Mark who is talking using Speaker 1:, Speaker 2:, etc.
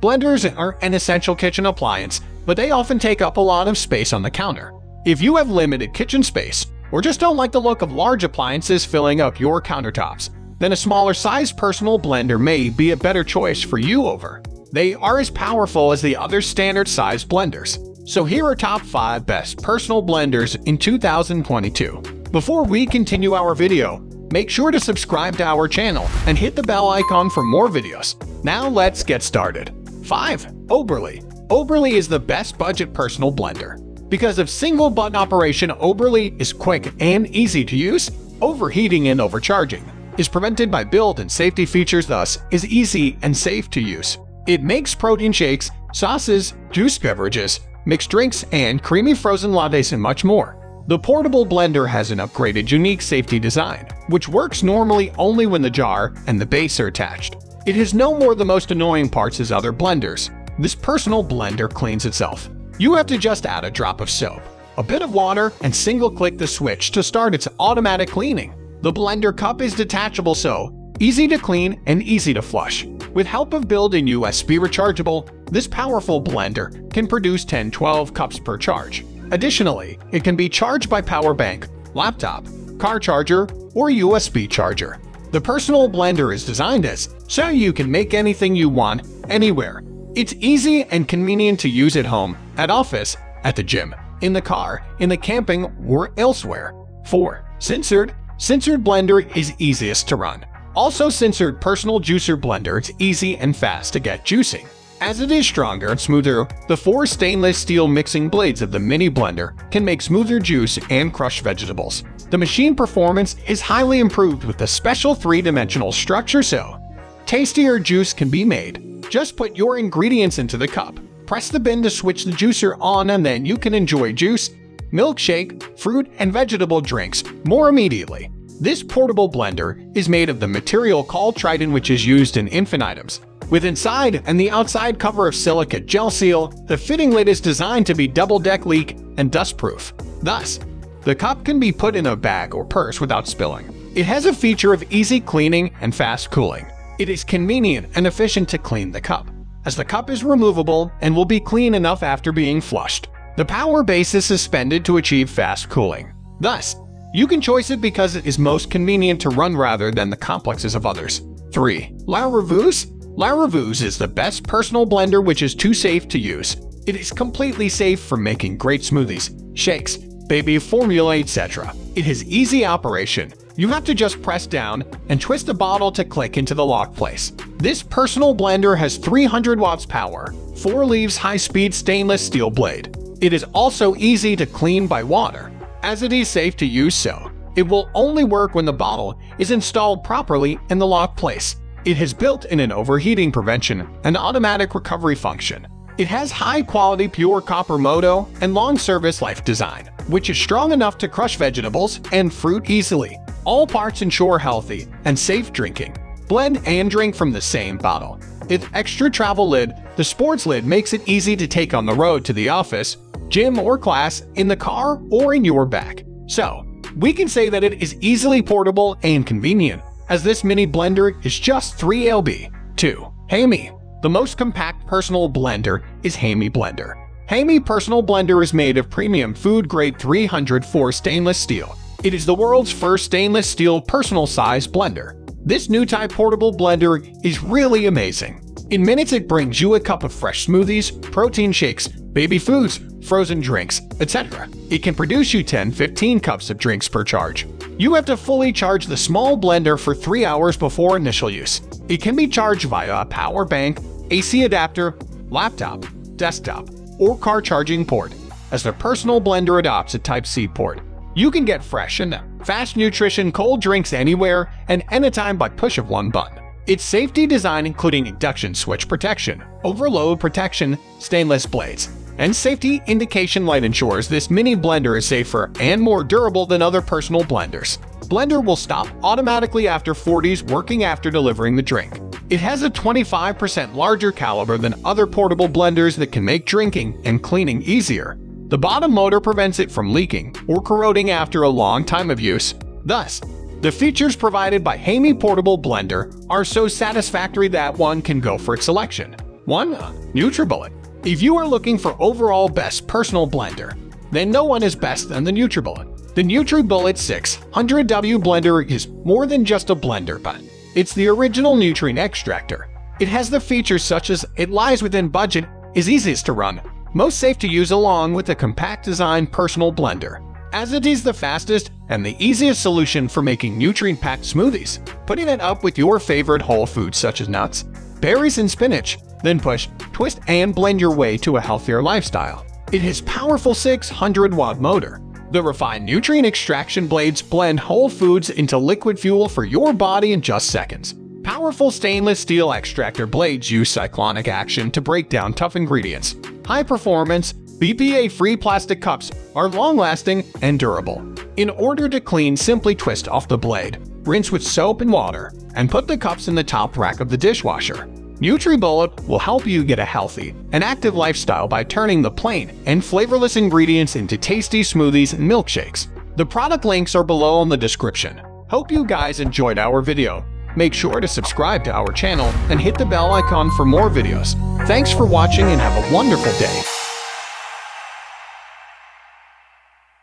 Speaker 1: Blenders are an essential kitchen appliance, but they often take up a lot of space on the counter. If you have limited kitchen space, or just don't like the look of large appliances filling up your countertops, then a smaller sized personal blender may be a better choice for you over. They are as powerful as the other standard sized blenders. So here are top 5 best personal blenders in 2022. Before we continue our video, make sure to subscribe to our channel and hit the bell icon for more videos. Now let's get started. 5. Oberli. Oberli is the best budget personal blender. Because of single button operation, Oberli is quick and easy to use. Overheating and overcharging is prevented by built-in safety features, thus is easy and safe to use. It makes protein shakes, sauces, juice beverages, mixed drinks, and creamy frozen lattes and much more. The portable blender has an upgraded unique safety design, which works normally only when the jar and the base are attached. It has no more the most annoying parts as other blenders. This personal blender cleans itself. You have to just add a drop of soap, a bit of water, and single-click the switch to start its automatic cleaning. The blender cup is detachable, so easy to clean and easy to flush. With help of built-in USB rechargeable, this powerful blender can produce 10-12 cups per charge. Additionally, it can be charged by power bank, laptop, car charger, or USB charger. The personal blender is designed so you can make anything you want, anywhere. It's easy and convenient to use at home, at office, at the gym, in the car, in the camping, or elsewhere. 4. Censored. Censored blender is easiest to run. Also, censored personal juicer blender is easy and fast to get juicing. As it is stronger and smoother, the 4 stainless steel mixing blades of the mini blender can make smoother juice and crush vegetables. The machine performance is highly improved with the special 3-dimensional structure, so tastier juice can be made. Just put your ingredients into the cup, press the bin to switch the juicer on, and then you can enjoy juice, milkshake, fruit, and vegetable drinks more immediately. This portable blender is made of the material called Triton, which is used in infant items. With inside and the outside cover of silicate gel seal, the fitting lid is designed to be double-deck leak and dust-proof. Thus, the cup can be put in a bag or purse without spilling. It has a feature of easy cleaning and fast cooling. It is convenient and efficient to clean the cup, as the cup is removable and will be clean enough after being flushed. The power base is suspended to achieve fast cooling. Thus, you can choose it because it is most convenient to run rather than the complexes of others. 3. La Revuse. La Revuse is the best personal blender which is too safe to use. It is completely safe for making great smoothies, shakes, baby formula, etc. It has easy operation. You have to just press down and twist the bottle to click into the lock place. This personal blender has 300 watts power, 4 leaves high-speed stainless steel blade. It is also easy to clean by water, as it is safe to use, so it will only work when the bottle is installed properly in the lock place. It has built-in an overheating prevention and automatic recovery function. It has high-quality pure copper moto and long service life design, which is strong enough to crush vegetables and fruit easily. All parts ensure healthy and safe drinking. Blend and drink from the same bottle. With extra travel lid, the sports lid makes it easy to take on the road to the office, gym, or class, in the car, or in your bag. So, we can say that it is easily portable and convenient, as this mini blender is just 3 lb. 2. Hammy. The most compact personal blender is Hammy blender. Hammy personal blender is made of premium food-grade 304 stainless steel. It is the world's first stainless steel personal-size blender. This new type portable blender is really amazing. In minutes, it brings you a cup of fresh smoothies, protein shakes, baby foods, frozen drinks, etc. It can produce you 10-15 cups of drinks per charge. You have to fully charge the small blender for 3 hours before initial use. It can be charged via a power bank, AC adapter, laptop, desktop, or car charging port. As the personal blender adopts a Type-C port, you can get fresh and fast nutrition cold drinks anywhere and anytime by push of one button. Its safety design, including induction switch protection, overload protection, stainless blades, and safety indication light, ensures this mini blender is safer and more durable than other personal blenders. Blender will stop automatically after 40s working after delivering the drink. It has a 25% larger caliber than other portable blenders that can make drinking and cleaning easier. The bottom motor prevents it from leaking or corroding after a long time of use. Thus, the features provided by Hammy Portable Blender are so satisfactory that one can go for its selection. 1. NutriBullet. If you are looking for overall best personal blender, then no one is best than the NutriBullet. The NutriBullet 600W blender is more than just a blender, but it's the original nutrient extractor. It has the features such as it lies within budget, is easiest to run, most safe to use, along with a compact design personal blender, as it is the fastest and the easiest solution for making nutrient-packed smoothies. Putting it up with your favorite whole foods such as nuts, berries, and spinach, then push, twist, and blend your way to a healthier lifestyle. It has powerful 600-watt motor. The refined nutrient extraction blades blend whole foods into liquid fuel for your body in just seconds. Powerful stainless steel extractor blades use cyclonic action to break down tough ingredients. High-performance, BPA-free plastic cups are long-lasting and durable. In order to clean, simply twist off the blade, rinse with soap and water, and put the cups in the top rack of the dishwasher. NutriBullet will help you get a healthy and active lifestyle by turning the plain and flavorless ingredients into tasty smoothies and milkshakes. The product links are below in the description. Hope you guys enjoyed our video. Make sure to subscribe to our channel and hit the bell icon for more videos. Thanks for watching and have a wonderful day.